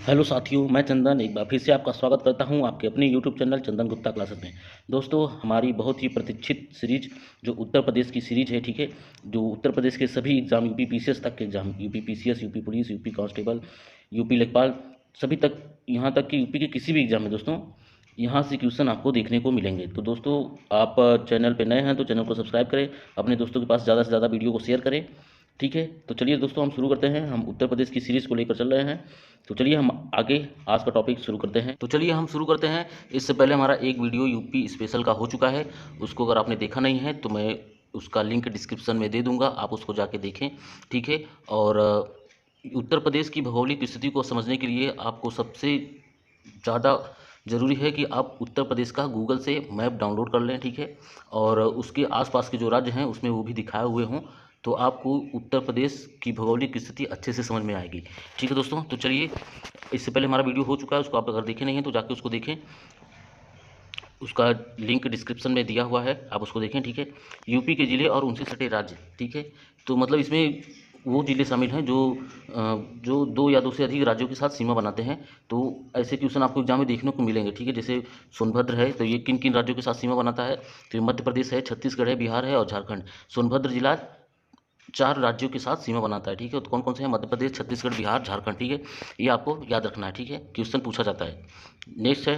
Hello साथियों, मैं चंदन एक बार फिर से आपका स्वागत करता हूं आपके अपने यूट्यूब चैनल चंदन गुप्ता क्लासेस में। दोस्तों, हमारी बहुत ही प्रतीक्षित सीरीज जो उत्तर प्रदेश की सीरीज है, ठीक है, जो उत्तर प्रदेश के सभी एग्जाम यूपी पीसीएस तक के exam, UP PCS, UP police, UP constable, UP लेखपाल, सभी तक, यहाँ तक कि यूपी के किसी भी एग्जाम में दोस्तों यहाँ से क्वेश्चन आपको देखने को मिलेंगे। तो दोस्तों, आप चैनल पर नए हैं तो चैनल को सब्सक्राइब करें, अपने दोस्तों के पास ज़्यादा से ज़्यादा वीडियो को शेयर करें, ठीक है। तो चलिए दोस्तों, हम शुरू करते हैं। हम उत्तर प्रदेश की सीरीज़ को लेकर चल रहे हैं, तो चलिए हम आगे आज का टॉपिक शुरू करते हैं। तो चलिए हम शुरू करते हैं। इससे पहले हमारा एक वीडियो यूपी स्पेशल का हो चुका है, उसको अगर आपने देखा नहीं है तो मैं उसका लिंक डिस्क्रिप्शन में दे दूंगा, आप उसको जाके देखें, ठीक है। और उत्तर प्रदेश की भौगोलिक स्थिति को समझने के लिए आपको सबसे ज़्यादा ज़रूरी है कि आप उत्तर प्रदेश का गूगल से मैप डाउनलोड कर लें, ठीक है। और उसके आसपास के जो राज्य हैं उसमें वो भी दिखाए हुए हों, तो आपको उत्तर प्रदेश की भौगोलिक स्थिति अच्छे से समझ में आएगी, ठीक है दोस्तों। तो चलिए, इससे पहले हमारा वीडियो हो चुका है, उसको आप अगर देखे नहीं हैं तो जाके उसको देखें, उसका लिंक डिस्क्रिप्शन में दिया हुआ है, आप उसको देखें, ठीक है। यूपी के ज़िले और उनसे सटे राज्य, ठीक है। तो मतलब इसमें वो ज़िले शामिल हैं जो दो या दो से अधिक राज्यों के साथ सीमा बनाते हैं। तो ऐसे क्वेश्चन आपको एग्जाम में देखने को मिलेंगे, ठीक है। जैसे सोनभद्र है, तो ये किन किन राज्यों के साथ सीमा बनाता है? तो ये मध्य प्रदेश है, छत्तीसगढ़ है, बिहार है और झारखंड। सोनभद्र जिला 4 राज्यों के साथ सीमा बनाता है, ठीक है। तो कौन कौन से हैं? मध्य प्रदेश, छत्तीसगढ़, बिहार, झारखंड, ठीक है। ये आपको याद रखना है, ठीक है, क्वेश्चन पूछा जाता है। नेक्स्ट है,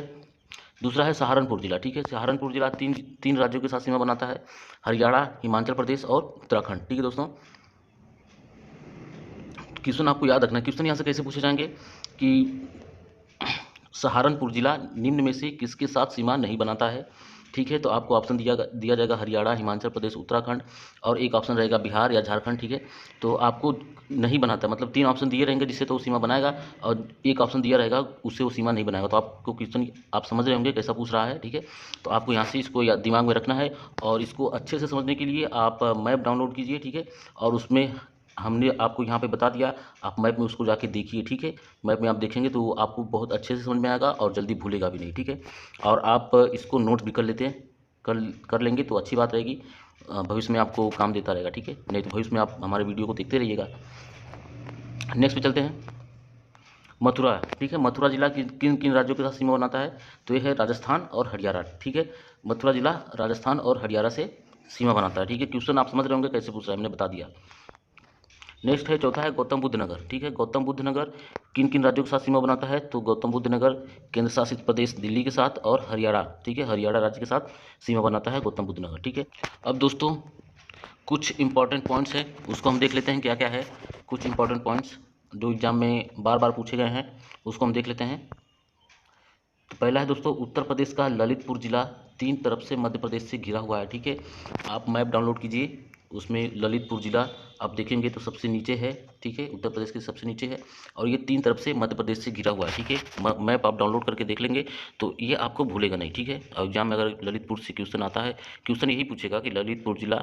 दूसरा है सहारनपुर जिला, ठीक है। सहारनपुर जिला तीन तीन राज्यों के साथ सीमा बनाता है, हरियाणा, हिमाचल प्रदेश और उत्तराखंड, ठीक है दोस्तों। क्वेश्चन आपको याद रखना है। क्वेश्चन यहाँ से कैसे पूछे जाएंगे कि सहारनपुर जिला निम्न में से किसके साथ सीमा नहीं बनाता है, ठीक है। तो आपको ऑप्शन दिया जाएगा हरियाणा, हिमाचल प्रदेश, उत्तराखंड, और एक ऑप्शन रहेगा बिहार या झारखंड, ठीक है। तो आपको नहीं बनाता, मतलब 3 ऑप्शन दिए रहेंगे जिससे तो वो सीमा बनाएगा, और एक ऑप्शन दिया रहेगा उससे वो सीमा नहीं बनाएगा। तो आपको क्वेश्चन आप समझ रहे होंगे कैसा पूछ रहा है, ठीक है। तो आपको यहाँ से इसको दिमाग में रखना है, और इसको अच्छे से समझने के लिए आप मैप डाउनलोड कीजिए, ठीक है। और उसमें हमने आपको यहाँ पे बता दिया, आप मैप में उसको जाके देखिए, ठीक है। मैप में आप देखेंगे तो आपको बहुत अच्छे से समझ में आएगा और जल्दी भूलेगा भी नहीं, ठीक है। और आप इसको नोट भी कर लेते हैं, कर लेंगे तो अच्छी बात रहेगी, भविष्य में आपको काम देता रहेगा, ठीक है। नहीं तो भविष्य में आप हमारे वीडियो को देखते रहिएगा। नेक्स्ट पे चलते हैं, मथुरा, ठीक है। मथुरा जिला किन किन राज्यों के साथ सीमा बनाता है? तो ये है राजस्थान और हरियाणा, ठीक है। मथुरा जिला राजस्थान और हरियाणा से सीमा बनाता है, ठीक है। क्वेश्चन आप समझ रहे होंगे कैसे पूछ रहा है, हमने बता दिया। नेक्स्ट है, चौथा है गौतम बुद्ध नगर, ठीक है। गौतम बुद्ध नगर किन किन राज्यों के साथ सीमा बनाता है? तो गौतम बुद्ध नगर केंद्र शासित प्रदेश दिल्ली के साथ और हरियाणा, ठीक है, हरियाणा राज्य के साथ सीमा बनाता है गौतम बुद्ध नगर, ठीक है। अब दोस्तों, कुछ इंपॉर्टेंट पॉइंट्स हैं, उसको हम देख लेते हैं क्या क्या है। कुछ इंपॉर्टेंट पॉइंट्स जो एग्जाम में बार बार पूछे गए हैं उसको हम देख लेते हैं। तो पहला है दोस्तों, उत्तर प्रदेश का ललितपुर जिला 3 तरफ से मध्य प्रदेश से घिरा हुआ है, ठीक है। आप मैप डाउनलोड कीजिए, उसमें ललितपुर जिला आप देखेंगे तो सबसे नीचे है, ठीक है, उत्तर प्रदेश के सबसे नीचे है, और ये 3 तरफ से मध्य प्रदेश से घिरा हुआ है, ठीक है। मैप आप डाउनलोड करके देख लेंगे तो ये आपको भूलेगा नहीं, ठीक है। और एग्जाम में अगर ललितपुर से क्वेश्चन आता है, क्वेश्चन यही पूछेगा कि ललितपुर जिला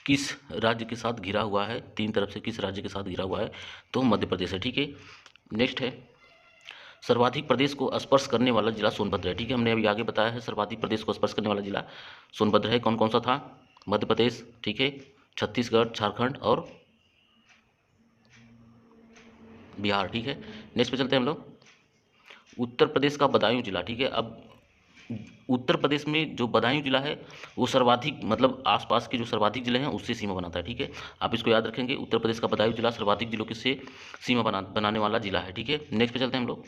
किस राज्य के साथ घिरा हुआ है, 3 तरफ से किस राज्य के साथ घिरा हुआ है? तो मध्य प्रदेश है, ठीक है। नेक्स्ट है, सर्वाधिक प्रदेश को स्पर्श करने वाला जिला सोनभद्र है, ठीक है। हमने अभी आगे बताया है सर्वाधिक प्रदेश को स्पर्श करने वाला जिला सोनभद्र है। कौन कौन सा था? मध्य प्रदेश, ठीक है, छत्तीसगढ़, झारखंड और बिहार, ठीक है। नेक्स्ट पे चलते हैं हम लोग, उत्तर प्रदेश का बदायूं जिला, ठीक है। अब उत्तर प्रदेश में जो बदायूं जिला है वो सर्वाधिक, मतलब आसपास के जो सर्वाधिक जिले हैं उससे सीमा बनाता है, ठीक है। आप इसको याद रखेंगे, उत्तर प्रदेश का बदायूं जिला सर्वाधिक जिलों के से सीमा बनाने वाला जिला है, ठीक है। नेक्स्ट पे चलते हैं हम लोग,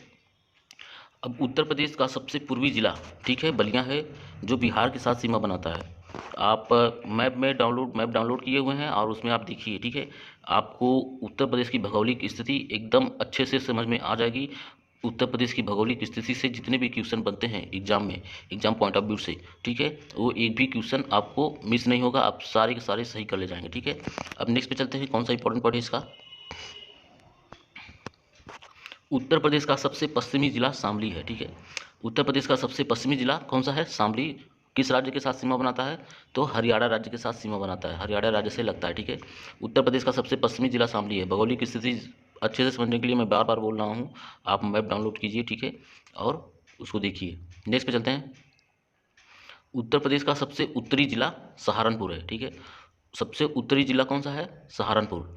अब उत्तर प्रदेश का सबसे पूर्वी जिला, ठीक है, बलिया है, जो बिहार के साथ सीमा बनाता है। आप मैप डाउनलोड किए हुए हैं और उसमें आप देखिए, ठीक है। आपको उत्तर प्रदेश की भौगोलिक स्थिति एकदम अच्छे से समझ में आ जाएगी। उत्तर प्रदेश की भौगोलिक स्थिति से जितने भी क्वेश्चन बनते हैं एग्जाम में, एग्जाम पॉइंट ऑफ व्यू से, ठीक है, वो एक भी क्वेश्चन आपको मिस नहीं होगा, आप सारे के सारे सही कर ले जाएंगे, ठीक है। अब नेक्स्ट पे चलते हैं, कौन सा इंपॉर्टेंट पॉइंट है इसका, उत्तर प्रदेश का सबसे पश्चिमी जिला शामली है, ठीक है। उत्तर प्रदेश का सबसे पश्चिमी जिला कौन सा है? शामली। किस राज्य के साथ सीमा बनाता है? तो हरियाणा राज्य के साथ सीमा बनाता है, हरियाणा राज्य से लगता है, ठीक है। उत्तर प्रदेश का सबसे पश्चिमी जिला शामली है। भौगोलिक स्थिति अच्छे से समझने के लिए मैं बार बार बोल रहा हूँ, आप मैप डाउनलोड कीजिए, ठीक है, और उसको देखिए। नेक्स्ट पे चलते हैं, उत्तर प्रदेश का सबसे उत्तरी जिला सहारनपुर है, ठीक है। सबसे उत्तरी जिला कौन सा है? सहारनपुर।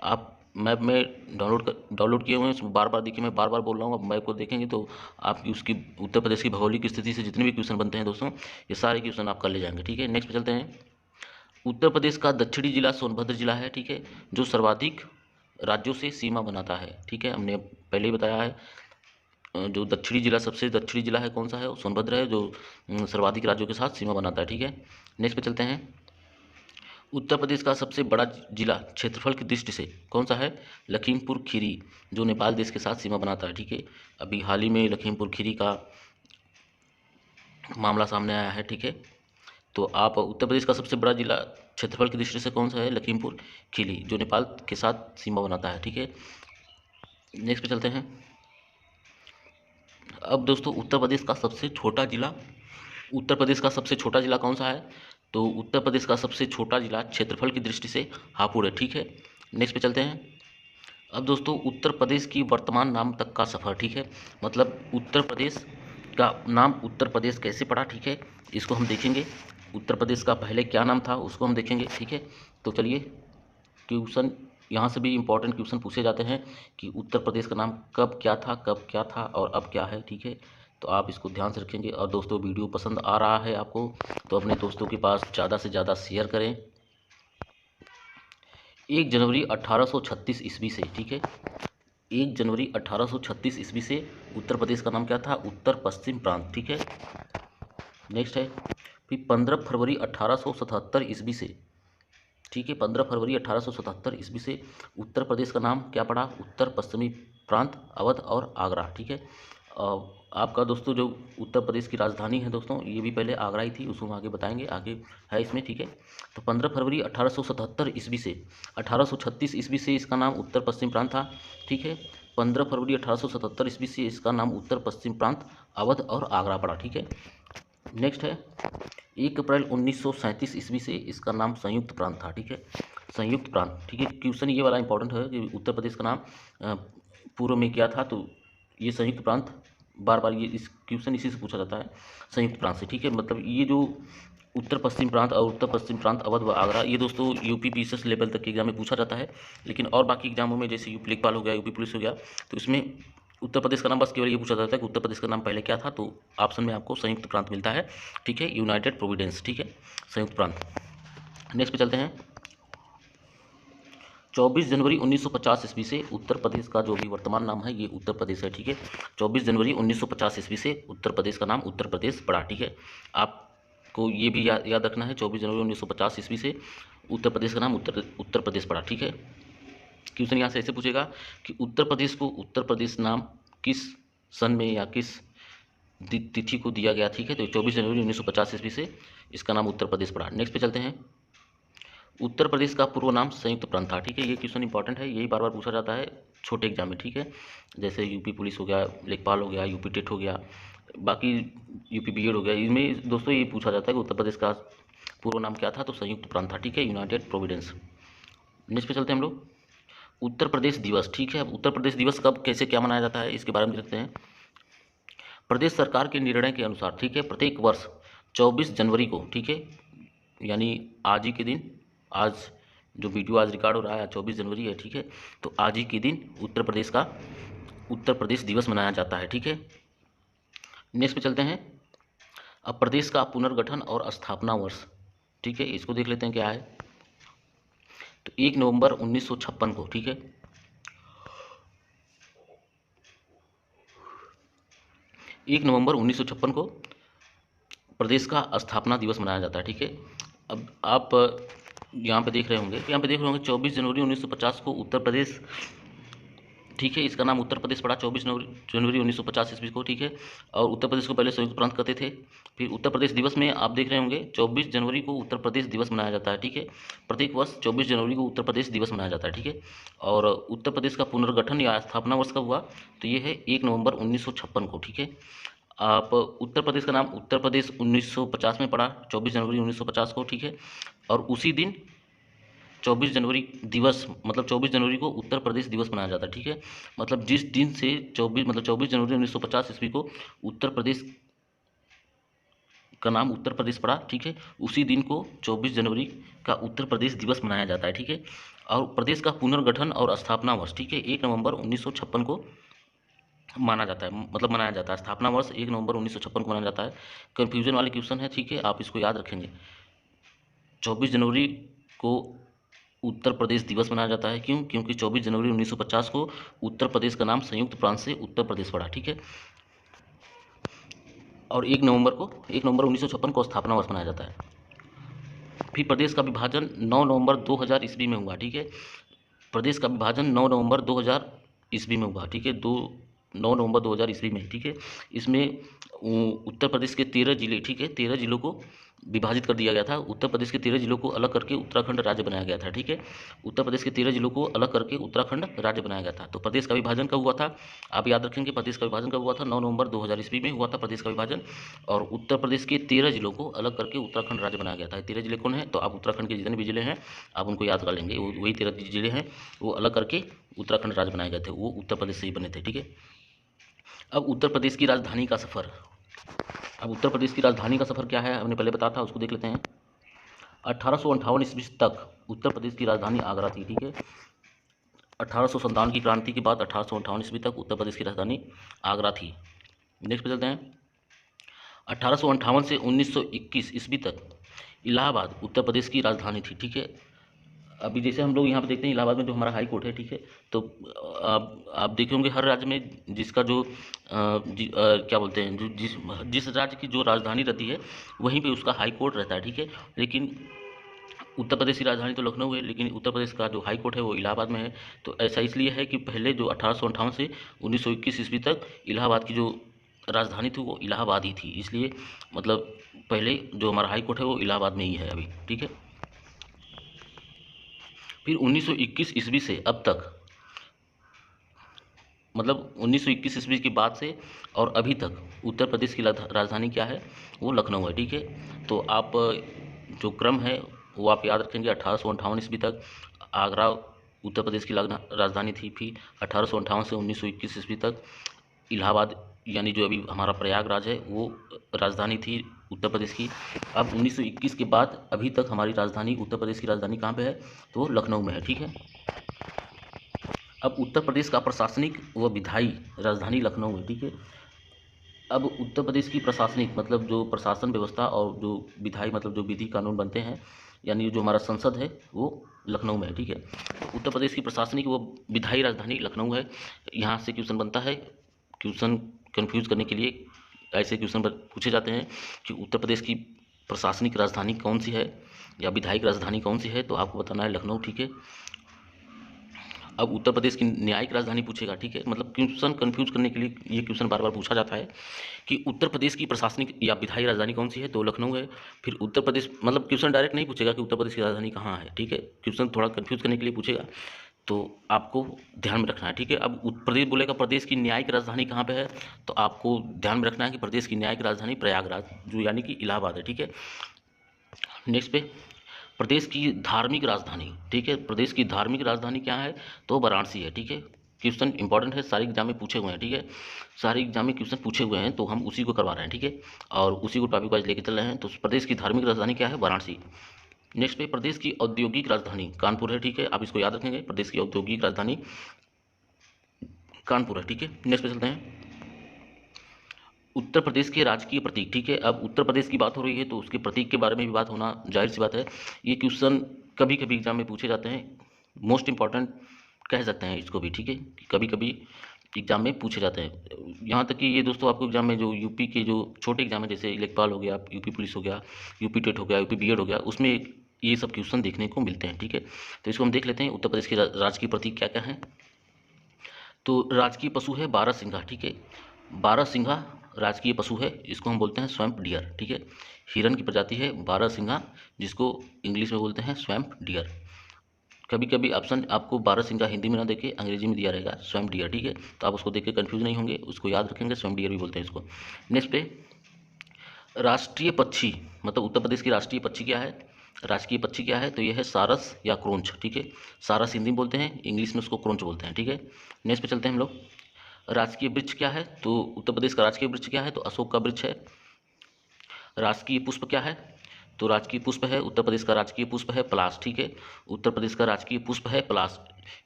आप मैप में डाउनलोड किए हुए हैं, उसमें बार बार देखिए, मैं बार बार बोल रहा हूँ। आप मैप को देखेंगे तो आपकी उसकी उत्तर प्रदेश की भौगोलिक स्थिति से जितने भी क्वेश्चन बनते हैं दोस्तों, ये सारे क्वेश्चन आप कर ले जाएंगे। ठीक है, नेक्स्ट पे चलते हैं। उत्तर प्रदेश का दक्षिणी जिला सोनभद्र जिला है। ठीक है, जो सर्वाधिक राज्यों से सीमा बनाता है। ठीक है, हमने पहले ही बताया है, जो दक्षिणी जिला, सबसे दक्षिणी जिला है कौन सा है, वो सोनभद्र है, जो सर्वाधिक राज्यों के साथ सीमा बनाता है। ठीक है, नेक्स्ट पे चलते हैं। उत्तर प्रदेश का सबसे बड़ा जिला क्षेत्रफल की दृष्टि से कौन सा है, लखीमपुर खीरी, जो नेपाल देश के साथ सीमा बनाता है। ठीक है, अभी हाल ही में लखीमपुर खीरी का मामला सामने आया है। ठीक है, तो आप उत्तर प्रदेश का सबसे बड़ा जिला क्षेत्रफल की दृष्टि से कौन सा है, लखीमपुर खीरी, जो नेपाल के साथ सीमा बनाता है। ठीक है, नेक्स्ट पे चलते हैं। अब दोस्तों उत्तर प्रदेश का सबसे छोटा जिला, उत्तर प्रदेश का सबसे छोटा जिला कौन सा है, तो उत्तर प्रदेश का सबसे छोटा जिला क्षेत्रफल की दृष्टि से हापुड़ है। ठीक है, नेक्स्ट पे चलते हैं। अब दोस्तों उत्तर प्रदेश की वर्तमान नाम तक का सफ़र। ठीक है, मतलब उत्तर प्रदेश का नाम उत्तर प्रदेश कैसे पड़ा। ठीक है, इसको हम देखेंगे। उत्तर प्रदेश का पहले क्या नाम था उसको हम देखेंगे। ठीक है, तो चलिए, क्वेश्चन यहाँ से भी इम्पोर्टेंट क्वेश्चन पूछे जाते हैं कि उत्तर प्रदेश का नाम कब क्या था, कब क्या था और अब क्या है। ठीक है, तो आप इसको ध्यान से रखेंगे। और दोस्तों वीडियो पसंद आ रहा है आपको तो अपने दोस्तों के पास ज़्यादा से ज़्यादा शेयर करें। 1 जनवरी 1836 ईस्वी से, ठीक है, 1 जनवरी 1836 ईस्वी से उत्तर प्रदेश का नाम क्या था, उत्तर पश्चिम प्रांत। ठीक है, नेक्स्ट है फिर 15 फरवरी 1877 ईस्वी से, ठीक है, 15 फरवरी 1877 ईस्वी से उत्तर प्रदेश का नाम क्या पड़ा, उत्तर पश्चिमी प्रांत, अवध और आगरा। ठीक है, आपका दोस्तों जो उत्तर प्रदेश की राजधानी है दोस्तों, ये भी पहले आगरा ही थी, उसको हम आगे बताएंगे, आगे है इसमें। ठीक है, तो 15 फरवरी 1877 ईस्वी से 1836 ईस्वी से इसका नाम उत्तर पश्चिम प्रांत था। ठीक है, 15 फरवरी 1877 ईस्वी से इसका नाम उत्तर पश्चिम प्रांत, अवध और आगरा पड़ा। ठीक है, नेक्स्ट है 1 अप्रैल 1937 ईस्वी से इसका नाम संयुक्त प्रांत था। ठीक है, संयुक्त प्रांत। ठीक है, क्वेश्चन ये वाला इंपॉर्टेंट है कि उत्तर प्रदेश का नाम पूर्व में क्या था, तो ये संयुक्त प्रांत, बार बार ये इस क्वेश्चन इसी से पूछा जाता है, संयुक्त प्रांत से। ठीक है, मतलब ये जो उत्तर पश्चिम प्रांत और उत्तर पश्चिम प्रांत, अवध व आगरा, ये दोस्तों यूपी पीसीएस लेवल तक के एग्जाम में पूछा जाता है। लेकिन और बाकी एग्जामों में जैसे यूपी लेखपाल हो गया, यूपी पुलिस हो गया, तो इसमें उत्तर प्रदेश का नाम बस केवल ये पूछा जाता है कि उत्तर प्रदेश का नाम पहले क्या था, तो ऑप्शन में आपको संयुक्त प्रांत मिलता है। ठीक है, यूनाइटेड प्रोविडेंस। ठीक है, संयुक्त प्रांत। नेक्स्ट पे चलते हैं। 24 जनवरी 1950 ईस्वी से उत्तर प्रदेश का जो भी वर्तमान नाम है ये उत्तर प्रदेश है। ठीक है, 24 जनवरी 1950 ईस्वी से उत्तर प्रदेश का नाम उत्तर प्रदेश पड़ा। ठीक है, आपको ये भी याद रखना है, 24 जनवरी 1950 ईस्वी से उत्तर प्रदेश का नाम उत्तर प्रदेश पड़ा। ठीक है, क्वेश्चन यहाँ से ऐसे पूछेगा कि उत्तर प्रदेश को उत्तर प्रदेश नाम किस सन में या किस तिथि को दिया गया। ठीक है, तो 24 जनवरी 1950 ईस्वी से इसका नाम उत्तर प्रदेश पड़ा। नेक्स्ट पे चलते हैं। उत्तर प्रदेश का पूर्व नाम संयुक्त प्रांत था। ठीक है, ये क्वेश्चन इंपॉर्टेंट है, यही बार बार पूछा जाता है छोटे एग्जाम में। ठीक है, जैसे यूपी पुलिस हो गया, लेखपाल हो गया, यूपी टेट हो गया, बाकी यूपी बीएड हो गया, इसमें दोस्तों ये पूछा जाता है कि उत्तर प्रदेश का पूर्व नाम क्या था, तो संयुक्त प्रांत था। ठीक है, यूनाइटेड प्रोविडेंस। नेक्स्ट पे चलते हैं हम लोग। उत्तर प्रदेश दिवस। ठीक है, अब उत्तर प्रदेश दिवस कब कैसे क्या मनाया जाता है इसके बारे में देखते हैं। प्रदेश सरकार के निर्णय के अनुसार, ठीक है, प्रत्येक वर्ष 24 जनवरी को, ठीक है, यानी आज ही के दिन, आज जो वीडियो आज रिकॉर्ड हो रहा है 24 जनवरी है। ठीक है, तो आज ही के दिन उत्तर प्रदेश दिवस मनाया जाता है। ठीक है, नेक्स्ट पे चलते हैं। अब प्रदेश का पुनर्गठन और स्थापना वर्ष, ठीक है, इसको देख लेते हैं क्या है। तो 1 नवंबर 1956 को, ठीक है, 1 नवंबर 1956 को प्रदेश का स्थापना दिवस मनाया जाता है। ठीक है, अब आप यहाँ पे देख रहे होंगे, 24 जनवरी 1950 को उत्तर प्रदेश, ठीक है, इसका नाम उत्तर प्रदेश पड़ा 24 जनवरी 1950 ईस्वी को। ठीक है, और उत्तर प्रदेश को पहले संयुक्त प्रांत कहते थे। फिर उत्तर प्रदेश दिवस में आप देख रहे होंगे 24 जनवरी को उत्तर प्रदेश दिवस मनाया जाता है। ठीक है, प्रत्येक वर्ष 24 जनवरी को उत्तर प्रदेश दिवस मनाया जाता है। ठीक है, और उत्तर प्रदेश का पुनर्गठन या स्थापना वर्ष कब हुआ, तो ये है 1 नवंबर 1956 को। ठीक है, आप उत्तर प्रदेश का नाम उत्तर प्रदेश 1950 में पड़ा 24 जनवरी 1950 को। ठीक है, और उसी दिन 24 जनवरी दिवस, मतलब 24 जनवरी को उत्तर प्रदेश दिवस मनाया जाता है। ठीक है, मतलब जिस दिन से 24 जनवरी 1950 ईस्वी को उत्तर प्रदेश का नाम उत्तर प्रदेश पड़ा, ठीक है। उसी दिन को 24 जनवरी का उत्तर प्रदेश दिवस मनाया जाता है, ठीक है। और प्रदेश का पुनर्गठन और स्थापना वर्ष, ठीक है, 1 नवंबर 1956 को माना जाता है, मतलब मनाया जाता है। स्थापना वर्ष 1 नवंबर 1956 को मनाया जाता है। कन्फ्यूजन वाले क्वेश्चन है, ठीक है, आप इसको याद रखेंगे। 24 जनवरी को उत्तर प्रदेश दिवस मनाया जाता है, क्यों? क्योंकि 24 जनवरी 1950 को उत्तर प्रदेश का नाम संयुक्त प्रांत से उत्तर प्रदेश पड़ा, ठीक है। और 1 नवंबर 1956 को स्थापना वर्ष मनाया जाता है। फिर प्रदेश का विभाजन 9 नवंबर 2000 ईस्वी में हुआ, ठीक है। प्रदेश का विभाजन 9 नवंबर 2000 ईस्वी में हुआ, ठीक है, 9 नवंबर 2000 ईस्वी में, ठीक है। इसमें उत्तर प्रदेश के 13 जिले, ठीक है, 13 जिलों को विभाजित कर दिया गया था। उत्तर प्रदेश के 13 जिलों को अलग करके उत्तराखंड राज्य बनाया गया था, ठीक है। उत्तर प्रदेश के 13 जिलों को अलग करके उत्तराखंड राज्य बनाया गया था। तो प्रदेश का विभाजन कब हुआ था? आप याद रखेंगे, प्रदेश का विभाजन कब हुआ था? 9 नवंबर 2000 ईस्वी में हुआ था प्रदेश का विभाजन। और उत्तर प्रदेश के 13 जिलों को अलग करके उत्तराखंड राज्य बनाया गया था। 13 जिले कौन है? तो आप उत्तराखंड के जितने भी जिले हैं आप उनको याद कर लेंगे। वही 13 जिले हैं, वो अलग करके उत्तराखंड राज्य बनाए गए थे, वो उत्तर प्रदेश से ही बने थे, ठीक है। अब उत्तर प्रदेश की राजधानी का सफ़र। अब उत्तर प्रदेश की राजधानी का सफ़र क्या है, हमने पहले बताया था, उसको देख लेते हैं। 1858 ईस्वी तक उत्तर प्रदेश की राजधानी आगरा थी, ठीक है। 1857 की क्रांति के बाद 1858 ईस्वी तक उत्तर प्रदेश की राजधानी आगरा थी। नेक्स्ट पे चलते हैं। 1858 से 1921 ईस्वी तक इलाहाबाद उत्तर प्रदेश की राजधानी थी, ठीक है। अभी जैसे हम लोग यहाँ पे देखते हैं इलाहाबाद में जो हमारा हाई कोर्ट है, ठीक है, तो आप देखे होंगे हर राज्य में जिसका जो क्या बोलते हैं, जो जिस राज्य की जो राजधानी रहती है वहीं पे उसका हाई कोर्ट रहता है, ठीक है। लेकिन उत्तर प्रदेश की राजधानी तो लखनऊ है, लेकिन उत्तर प्रदेश का जो हाई कोर्ट है वो इलाहाबाद में है। तो ऐसा इसलिए है कि पहले जो 1858 से 1921 ईस्वी तक इलाहाबाद की जो राजधानी थी वो इलाहाबाद ही थी, इसलिए मतलब पहले जो हमारा हाई कोर्ट है वो इलाहाबाद में ही है अभी, ठीक है। फिर 1921 ईस्वी से अब तक, मतलब 1921 ईस्वी की बाद से और अभी तक उत्तर प्रदेश की राजधानी क्या है? वो लखनऊ है, ठीक है। तो आप जो क्रम है वो आप याद रखेंगे। 1858 ईस्वी तक आगरा उत्तर प्रदेश की राजधानी थी। फिर 1858 से 1921 ईस्वी तक इलाहाबाद, यानी जो अभी हमारा प्रयागराज है, वो राजधानी थी उत्तर प्रदेश की। अब 1921 के बाद अभी तक हमारी राजधानी, उत्तर प्रदेश की राजधानी कहाँ पे है? तो लखनऊ में है, ठीक है। अब उत्तर प्रदेश का प्रशासनिक व विधायी राजधानी लखनऊ है, ठीक है। अब उत्तर प्रदेश की प्रशासनिक मतलब जो प्रशासन व्यवस्था और जो विधायी मतलब जो विधि कानून बनते हैं, यानी जो हमारा संसद है वो लखनऊ में है, ठीक है। उत्तर प्रदेश की प्रशासनिक व विधायी राजधानी लखनऊ है। यहाँ से क्वेश्चन बनता है, क्वेश्चन कन्फ्यूज करने के लिए ऐसे क्वेश्चन पूछे जाते हैं कि उत्तर प्रदेश की प्रशासनिक राजधानी कौन सी है या विधायिक राजधानी कौन सी है, तो आपको बताना है लखनऊ, ठीक है। अब उत्तर प्रदेश की न्यायिक राजधानी पूछेगा, ठीक है, मतलब क्वेश्चन कन्फ्यूज करने के लिए ये क्वेश्चन बार बार पूछा जाता है कि उत्तर प्रदेश की प्रशासनिक या विधायी राजधानी कौन सी है, तो लखनऊ है। फिर उत्तर प्रदेश, मतलब क्वेश्चन डायरेक्ट नहीं पूछेगा कि उत्तर प्रदेश की राजधानी कहाँ है, ठीक है, क्वेश्चन थोड़ा कन्फ्यूज करने के लिए पूछेगा, तो आपको ध्यान में रखना है, ठीक है। अब उत्तर प्रदेश बोलेगा प्रदेश की न्यायिक राजधानी कहाँ पे है, तो आपको ध्यान में रखना है कि प्रदेश की न्यायिक राजधानी प्रयागराज, जो यानी कि इलाहाबाद है, ठीक है। नेक्स्ट पे प्रदेश की धार्मिक राजधानी, ठीक है, प्रदेश की धार्मिक राजधानी क्या है, तो वाराणसी है, ठीक है। क्वेश्चन इंपॉर्टेंट है, सारे एग्जाम में पूछे हुए हैं, ठीक है, सारे एग्जाम में क्वेश्चन पूछे हुए हैं, तो हम उसी को करवा रहे हैं, ठीक है, और उसी को टॉपिक वाइज लेके चल रहे हैं। तो प्रदेश की धार्मिक राजधानी क्या है? वाराणसी। नेक्स्ट पे प्रदेश की औद्योगिक राजधानी कानपुर है, ठीक है, आप इसको याद रखेंगे, प्रदेश की औद्योगिक राजधानी कानपुर है, ठीक है। नेक्स्ट पे चलते हैं, उत्तर प्रदेश के राजकीय प्रतीक, ठीक है। अब उत्तर प्रदेश की बात हो रही है तो उसके प्रतीक के बारे में भी बात होना जाहिर सी बात है। ये क्वेश्चन कभी कभी एग्जाम में पूछे जाते हैं, मोस्ट इंपॉर्टेंट कह सकते हैं इसको भी, ठीक है, कभी कभी एग्जाम में पूछे जाते हैं। यहाँ तक कि ये दोस्तों आपको एग्जाम में जो यूपी के जो छोटे एग्जाम है, जैसे लेखपाल हो गया, यूपी पुलिस हो गया, यूपी टेट हो गया, यूपी बीएड हो गया, उसमें ये सब क्वेश्चन देखने को मिलते हैं, ठीक है। तो इसको हम देख लेते हैं, उत्तर प्रदेश के राजकीय प्रतीक क्या क्या हैं। तो राजकीय पशु है बारहसिंघा, ठीक है, बारहसिंघा राजकीय पशु है, इसको हम बोलते हैं स्वैम्प डियर, ठीक है। हिरन की प्रजाति है बारहसिंघा, जिसको इंग्लिश में बोलते हैं स्वैम्प डियर। कभी कभी ऑप्शन आपको बारहसिंघा हिंदी में ना देके अंग्रेजी में दिया रहेगा स्वैम्प डियर, ठीक है, तो आप उसको देख के कन्फ्यूज नहीं होंगे, उसको याद रखेंगे, स्वैम्प डियर भी बोलते हैं इसको। नेक्स्ट पे राष्ट्रीय पक्षी, मतलब उत्तर प्रदेश की राष्ट्रीय पक्षी क्या है, राजकीय पक्षी क्या है, तो यह है सारस या क्रोंच, ठीक है। सारस हिंदी में बोलते हैं, इंग्लिश में उसको क्रोंच बोलते हैं, ठीक है। नेक्स्ट पे चलते हैं हम लोग, राजकीय वृक्ष क्या है, तो उत्तर प्रदेश का राजकीय वृक्ष क्या है, तो अशोक का वृक्ष है। राजकीय पुष्प क्या है? तो राजकीय पुष्प है, उत्तर प्रदेश का राजकीय पुष्प है पलाश, ठीक है। उत्तर प्रदेश का राजकीय पुष्प है पलाश।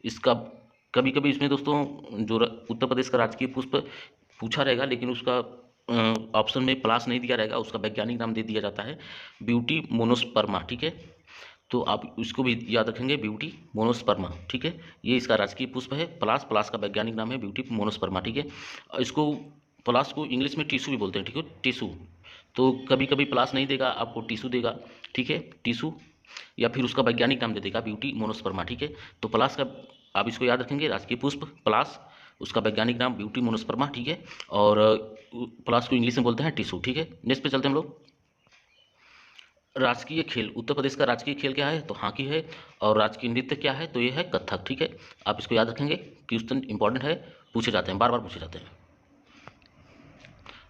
इसका कभी कभी इसमें दोस्तों जो उत्तर प्रदेश का राजकीय पुष्प पूछा रहेगा, लेकिन उसका ऑप्शन में पलाश नहीं दिया रहेगा, उसका वैज्ञानिक नाम दे दिया जाता है ब्यूटी मोनोस्पर्मा, ठीक है। तो आप इसको भी याद रखेंगे, ब्यूटी मोनोस्पर्मा, ठीक है। ये इसका राजकीय पुष्प है पलाश, पलाश का वैज्ञानिक नाम है ब्यूटी मोनोस्पर्मा, ठीक है। इसको पलाश को इंग्लिश में टिशू भी बोलते हैं, ठीक है, टिशू। तो कभी कभी पलाश नहीं देगा, आपको टिशू देगा, ठीक है, टिशू, या फिर उसका वैज्ञानिक नाम दे देगा ब्यूटी मोनोस्पर्मा, ठीक है। तो पलाश का आप इसको याद रखेंगे, राजकीय पुष्प पलाश, उसका वैज्ञानिक नाम ब्यूटी मोनोस्पर्मा, ठीक है। और पलाश को इंग्लिश में बोलते हैं टिशू, ठीक है। नेक्स्ट पे चलते हैं हम लोग। राजकीय खेल, उत्तर प्रदेश का राजकीय खेल क्या है? तो हॉकी है। और राजकीय नृत्य क्या है? तो ये है कथक, ठीक है। आप इसको याद रखेंगे, क्वेश्चन इंपॉर्टेंट है, पूछे जाते हैं, बार बार पूछे जाते हैं।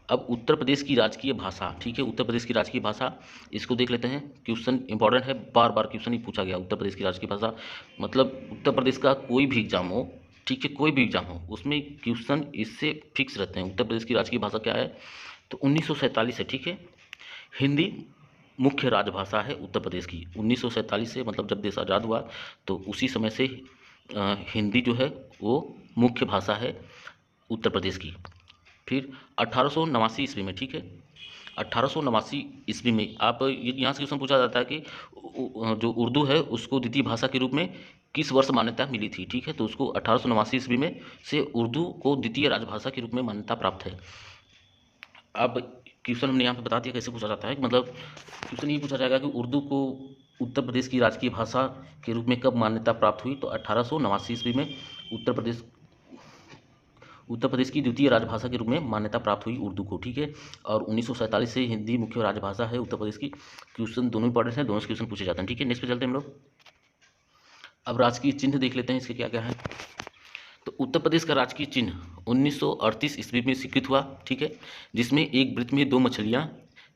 अब उत्तर प्रदेश की राजकीय भाषा, ठीक है, उत्तर प्रदेश की राजकीय भाषा, इसको देख लेते हैं, क्वेश्चन इंपॉर्टेंट है, बार बार क्वेश्चन ही पूछा गया। उत्तर प्रदेश की राजकीय भाषा मतलब उत्तर प्रदेश का कोई भी एग्जाम हो, ठीक है, कोई भी एग्जाम हो, उसमें क्वेश्चन इससे फिक्स रहते हैं। उत्तर प्रदेश की राजकीय भाषा क्या है? तो 1947 है, ठीक है। हिंदी मुख्य राजभाषा है उत्तर प्रदेश की। 1947 से मतलब जब देश आज़ाद हुआ तो उसी समय से हिंदी जो है वो मुख्य भाषा है उत्तर प्रदेश की। फिर 1889 ईस्वी में, ठीक है, 1889 ईस्वी में आप यहाँ से क्वेश्चन पूछा जाता है कि जो उर्दू है उसको द्वितीय भाषा के रूप में किस वर्ष मान्यता मिली थी, ठीक है। तो उसको 1889 ईस्वी में से उर्दू को द्वितीय राजभाषा के रूप में मान्यता प्राप्त है। अब क्वेश्चन हमने यहाँ पे बता दिया कैसे पूछा जाता है, कि मतलब क्वेश्चन ये पूछा जाएगा कि उर्दू को उत्तर प्रदेश की राजकीय भाषा के रूप में कब मान्यता प्राप्त हुई? तो 1889 ईस्वी में उत्तर प्रदेश की द्वितीय राजभाषा के रूप में मान्यता प्राप्त हुई उर्दू को, ठीक है। और 1947 से हिंदी मुख्य राजभाषा है उत्तर प्रदेश की। क्वेश्चन दोनों इंपॉर्टेंट हैं, दोनों से क्वेश्चन पूछे जाते हैं, ठीक है। नेक्स्ट पे चलते हैं हम लोग। अब राजकीय चिन्ह देख लेते हैं, इसके क्या क्या है। तो उत्तर प्रदेश का राजकीय चिन्ह 1938 ईस्वी में स्वीकृत हुआ, ठीक है, जिसमें एक वृत्त में 2 मछलियाँ,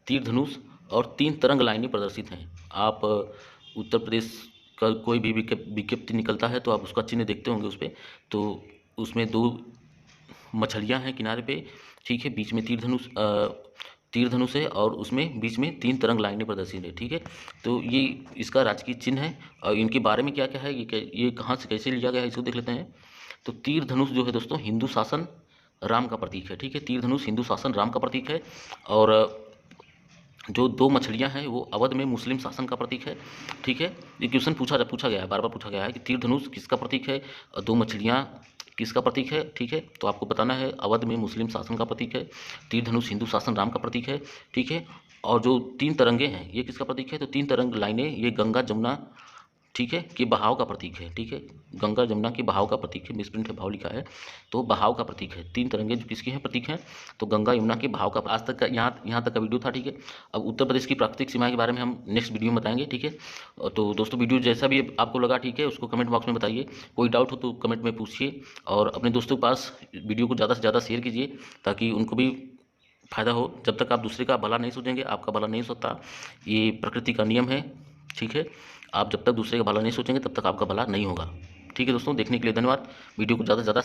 तीर धनुष और 3 तरंग लाइनें प्रदर्शित हैं। आप उत्तर प्रदेश का कोई भी विज्ञप्ति निकलता है तो आप उसका चिन्ह देखते होंगे उस पर। तो उसमें 2 मछलियाँ हैं किनारे पे, ठीक है, बीच में तीर धनुष है और उसमें बीच में 3 तरंग लाइनें प्रदर्शित है, ठीक है। तो ये इसका राजकीय चिन्ह है। और इनके बारे में क्या क्या है, ये कहाँ से कैसे लिया गया है, इसको देख लेते हैं। तो तीर धनुष जो है दोस्तों हिंदू शासन राम का प्रतीक है, ठीक है। तीर धनुष हिंदू शासन राम का प्रतीक है। और जो 2 मछलियां हैं वो अवध में मुस्लिम शासन का प्रतीक है, ठीक है। ये क्वेश्चन पूछा गया है, बार बार पूछा गया है कि तीर धनुष किसका प्रतीक है और 2 मछलियां किसका प्रतीक है, ठीक है। तो आपको बताना है अवध में मुस्लिम शासन का प्रतीक है, तीर धनुष हिंदू शासन राम का प्रतीक है, ठीक है। और जो 3 तरंगे हैं ये किसका प्रतीक है? तो 3 तरंग लाइनें ये गंगा जमुना, ठीक है, कि बहाव का प्रतीक है, ठीक है। गंगा जमुना के बहाव का प्रतीक है, मिसप्रिंट है, भाव लिखा है, तो बहाव का प्रतीक है। 3 तरंगे जो किसके हैं प्रतीक हैं? तो गंगा यमुना के बहाव का। आज तक का यहाँ तक का वीडियो था, ठीक है। अब उत्तर प्रदेश की प्राकृतिक सीमा के बारे में हम नेक्स्ट वीडियो में बताएंगे, ठीक है। तो दोस्तों वीडियो जैसा भी आपको लगा, ठीक है, उसको कमेंट बॉक्स में बताइए। कोई डाउट हो तो कमेंट में पूछिए और अपने दोस्तों के पास वीडियो को ज़्यादा से ज़्यादा शेयर कीजिए ताकि उनको भी फ़ायदा हो। जब तक आप दूसरे का भला नहीं सोचेंगे आपका भला नहीं सोचता, ये प्रकृति का नियम है, ठीक है। आप जब तक दूसरे का भला नहीं सोचेंगे तब तक आपका भला नहीं होगा, ठीक है दोस्तों। देखने के लिए धन्यवाद। वीडियो को ज़्यादा से ज़्यादा